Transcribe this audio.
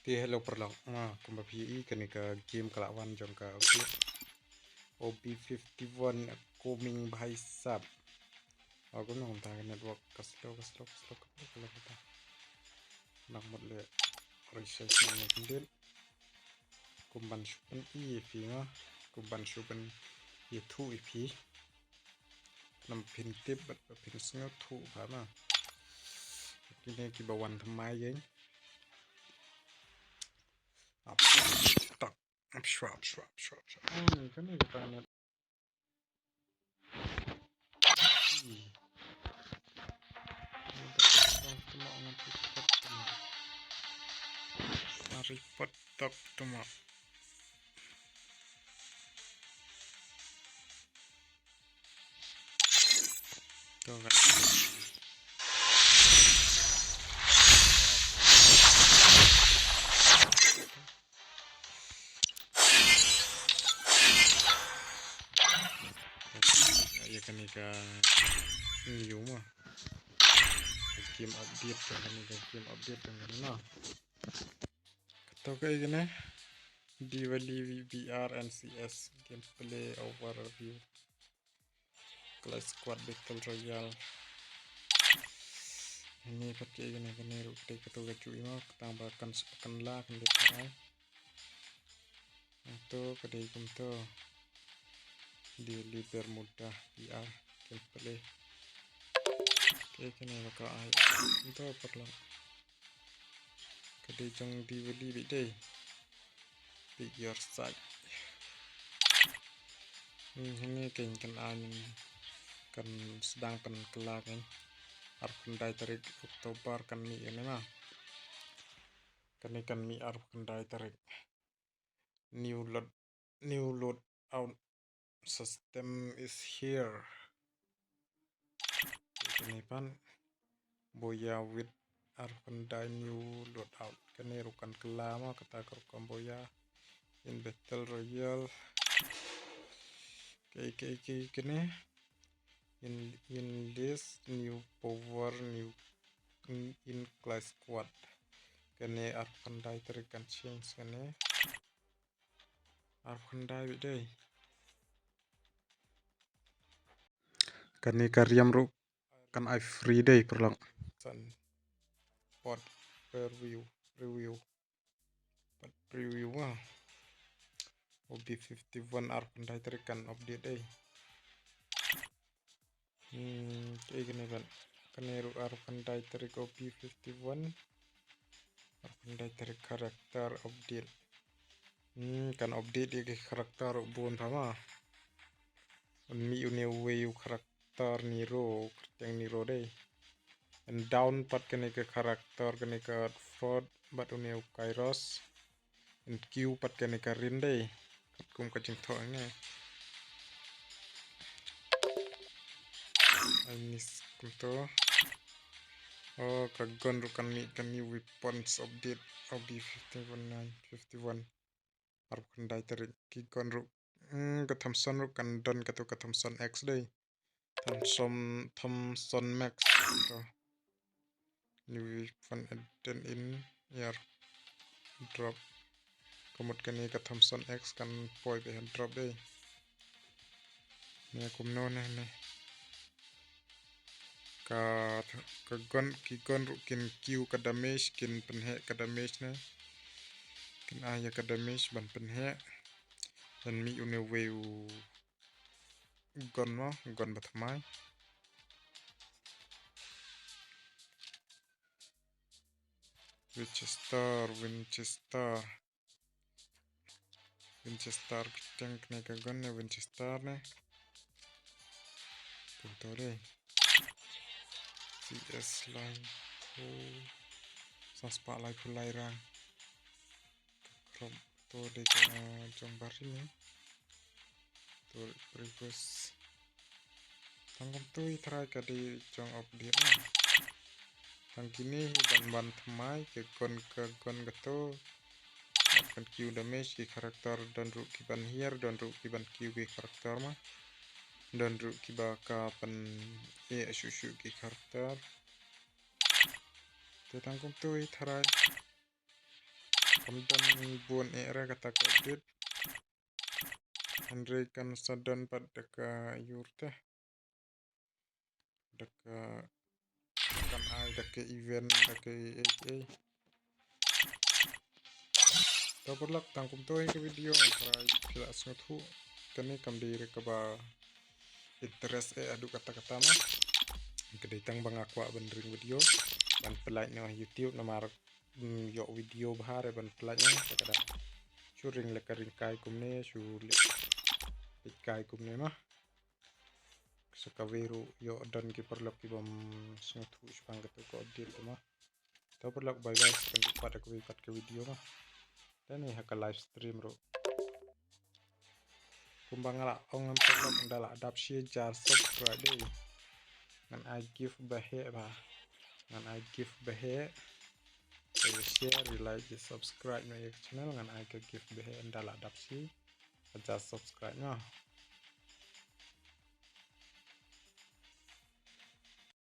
Thì hello perlong kumba PE kanika game kalawan jong ka OB51 coming bhai sab aku nong ta network kaslo kalau kita nak mot le research ni kendin kumban shupen fi nga kumban shupen thu fi nam pin tip bat pin sngo thu ba ma kini ki bawan thamai yeng tak swap kan ni kita net report tak tuma to kan ya kanika new mah game update game update dengan na to kayak gini Diwali VR and CS gameplay overview Clash Squad Battle Royale ini pakai gini rute ketuga cuy mau tambahkan sepekan lah kendekaan itu kedai kumto di liber mudah VR gameplay kayak gini bakal itu perlu kedai jong Diwali bidai pick your side ini kan angin kan sedang kelak kan kendai tarik Oktober kan mi ini mah kan ikan mi kendai tarik new load out system is here ini pan boya with kendai new load out kan ini rukan kelama kata kerukan boya in battle royale kayak gini in this new power new in Clash Squad kene kendai terikan change kene kendai bidai kene karyam ru kan I free day perlang san pot review mah OB51 kendai terikan update day kayak gini kan kene ru kendai terik OB51 kendai terik karakter update kan update di karakter bon sama mi une way karakter Nero yang Nero deh and down pat kene ke karakter kene ke fraud bat une Kairos and Q pat kene ke Rin deh kum kacing thoangnya ini kumto oh kagon rukan mi kan new weapons update OB51 harus kendai tarik kikon ru ke Thompson ru kan don ke Thompson X deh Thompson Max new weapon add in yar drop kemudian ke Thompson X kan poi be drop deh ini aku nih kikon ru kin Q ke damage kin penhe ke damage nih kin aya ke damage ban penhe dan mi une weu gon batmai Winchester keceng kene ke gon ya Winchester nih kontore CS line saspa lai fulai rang krom to de jong barin ya to previous tangkom tuh try ke di jong update nih tang kini ban thamai ke gon gato akan Q damage ke karakter dan ru kiban here dan ru kiban Q ke karakter mah dan ru kibaka pen susu ke karakter tangkum tu tharai kamdan bon era kata update Andre kan sadan pad deka yurte deka kan ai deka event deka AA Taburlak tangkum tu ke video tharai tidak sengathu kani kam diri ke ba interest adu kata-kata mah kedai bang aqua bandring video ban pelaj no YouTube namar yo video bahar ban pelaj no kada churing lekaring kai kumne chu kai kumne mah sakaveru yo dan ki perlok ki bom sengathu spang ketu ko update mah taburlak bye guys kan pada ke video mah dan ni haka live stream ro kumbang ala ong perlok ndala adapsi jar subscribe deh ngan I give bahe ba ngan I give bahe share like subscribe no channel ngan I give bahe ndala adapsi aja subscribe no